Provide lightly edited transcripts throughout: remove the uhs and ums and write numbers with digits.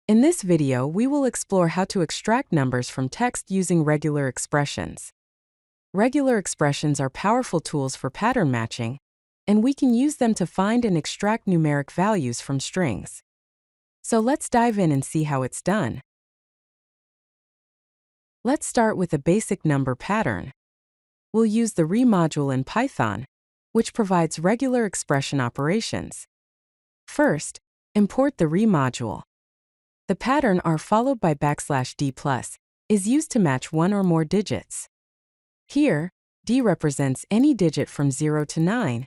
In this video, we will explore how to extract numbers from text using regular expressions. Regular expressions are powerful tools for pattern matching, and we can use them to find and extract numeric values from strings. So let's dive in and see how it's done. Let's start with a basic number pattern. We'll use the re module in Python, which provides regular expression operations. First, import the re module. The pattern R followed by \d+ is used to match one or more digits. Here, D represents any digit from 0 to 9,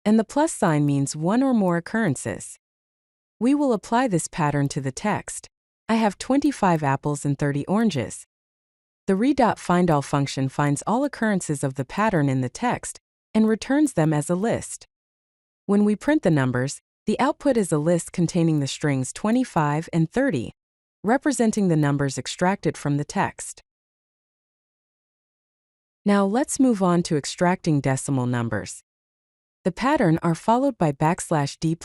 and the plus sign means one or more occurrences. We will apply this pattern to the text. I have 25 apples and 30 oranges. The re.findAll function finds all occurrences of the pattern in the text and returns them as a list. When we print the numbers, the output is a list containing the strings 25 and 30, representing the numbers extracted from the text. Now let's move on to extracting decimal numbers. The pattern R followed by \d+. \d+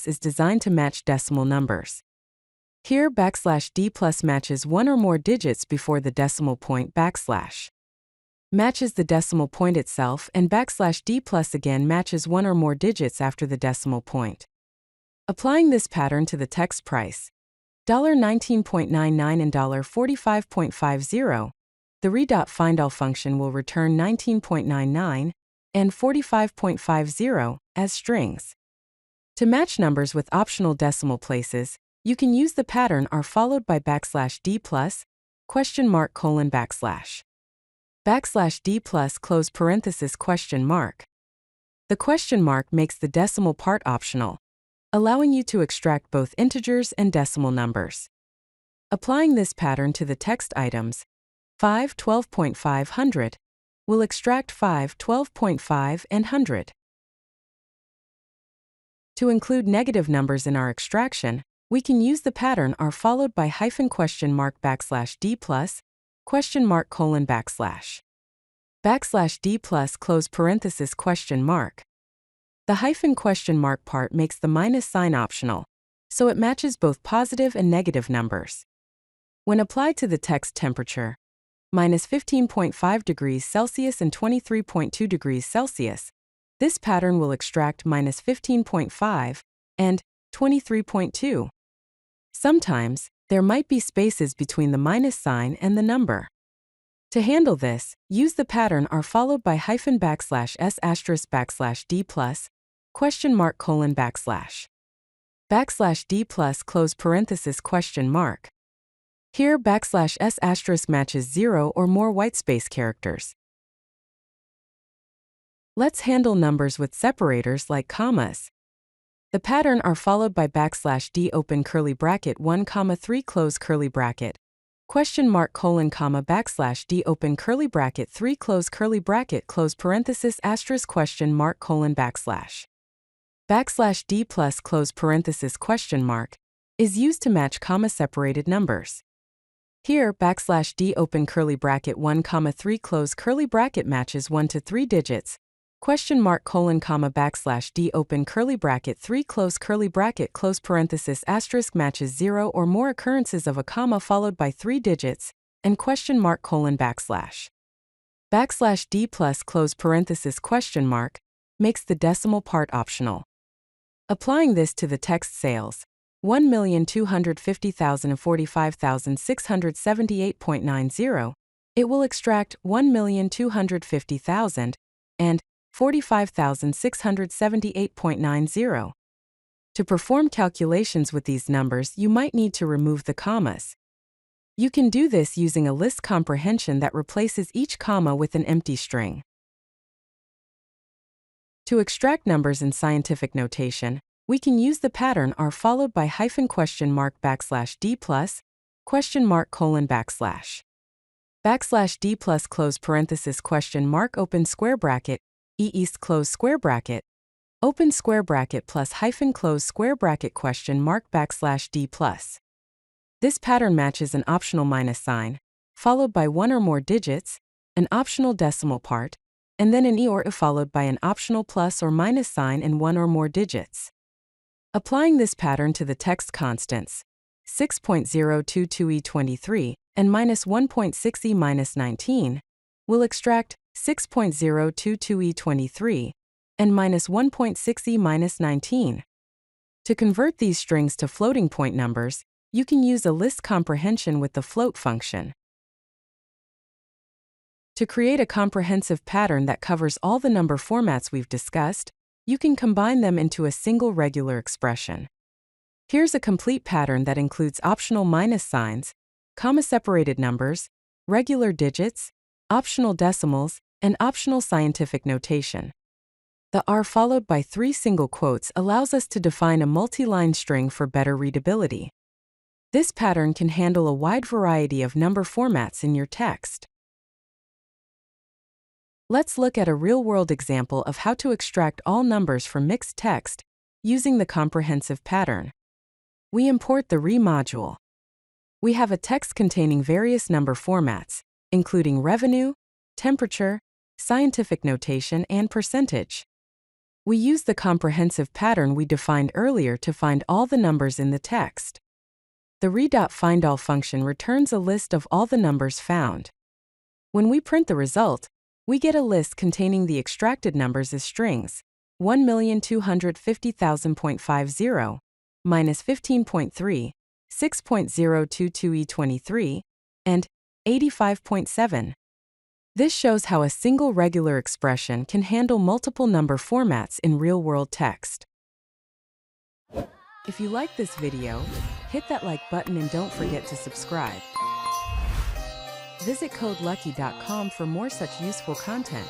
is designed to match decimal numbers. Here \d+ matches one or more digits before the decimal point \, matches the decimal point itself, and \d+ again matches one or more digits after the decimal point. Applying this pattern to the text price, $19.99 and $45.50, the re.findAll function will return 19.99 and 45.50 as strings. To match numbers with optional decimal places, you can use the pattern R followed by \d+, ? \d+ close parenthesis question mark. The question mark makes the decimal part optional, allowing you to extract both integers and decimal numbers. Applying this pattern to the text items, 5, 12.5, 100, will extract 5, 12.5, and 100. To include negative numbers in our extraction, we can use the pattern R followed by \d+, ? \d+ close parenthesis question mark. The question mark part makes the minus sign optional, so it matches both positive and negative numbers. When applied to the text temperature, -15.5 degrees Celsius and 23.2 degrees Celsius, this pattern will extract -15.5 and 23.2. Sometimes, there might be spaces between the minus sign and the number. To handle this, use the pattern R followed by \s \d+, ? \d+ close parenthesis question mark. Here \s matches 0 or more whitespace characters. Let's handle numbers with separators like commas. The pattern R followed by \d open curly bracket 1, 3 close curly bracket, ? \d open curly bracket 3 close curly bracket close parenthesis ****, \d+ close parenthesis question mark is used to match comma-separated numbers. Here \d open curly bracket 1, 3 close curly bracket matches 1 to 3 digits, ? \d open curly bracket 3 close curly bracket close parenthesis * matches 0 or more occurrences of a comma followed by 3 digits, and ? \d+ close parenthesis question mark makes the decimal part optional. Applying this to the text sales, 1,250,045,678.90, it will extract 1,250,000 and 45,678.90. To perform calculations with these numbers, you might need to remove the commas. You can do this using a list comprehension that replaces each comma with an empty string. To extract numbers in scientific notation, we can use the pattern R followed by \d+, ? \d+ close parenthesis question mark open square bracket east close square bracket, open square bracket plus close square bracket \d+. This pattern matches an optional minus sign, followed by one or more digits, an optional decimal part, and then an e or a followed by an optional plus or minus sign and one or more digits. Applying this pattern to the text constants 6.022e23 and -1.6e-19, we'll extract 6.022e23 and -1.6e-19. To convert these strings to floating point numbers, you can use a list comprehension with the float function. To create a comprehensive pattern that covers all the number formats we've discussed, you can combine them into a single regular expression. Here's a complete pattern that includes optional minus signs, comma-separated numbers, regular digits, optional decimals, and optional scientific notation. The R followed by 3 single quotes allows us to define a multi-line string for better readability. This pattern can handle a wide variety of number formats in your text. Let's look at a real-world example of how to extract all numbers from mixed text using the comprehensive pattern. We import the re module. We have a text containing various number formats, including revenue, temperature, scientific notation, and percentage. We use the comprehensive pattern we defined earlier to find all the numbers in the text. The re.findAll function returns a list of all the numbers found. When we print the result, we get a list containing the extracted numbers as strings: 1,250,000.50, -15.3, 6.022e23, and 85.7. This shows how a single regular expression can handle multiple number formats in real-world text. If you like this video, hit that like button and don't forget to subscribe. Visit CodeLucky.com for more such useful content.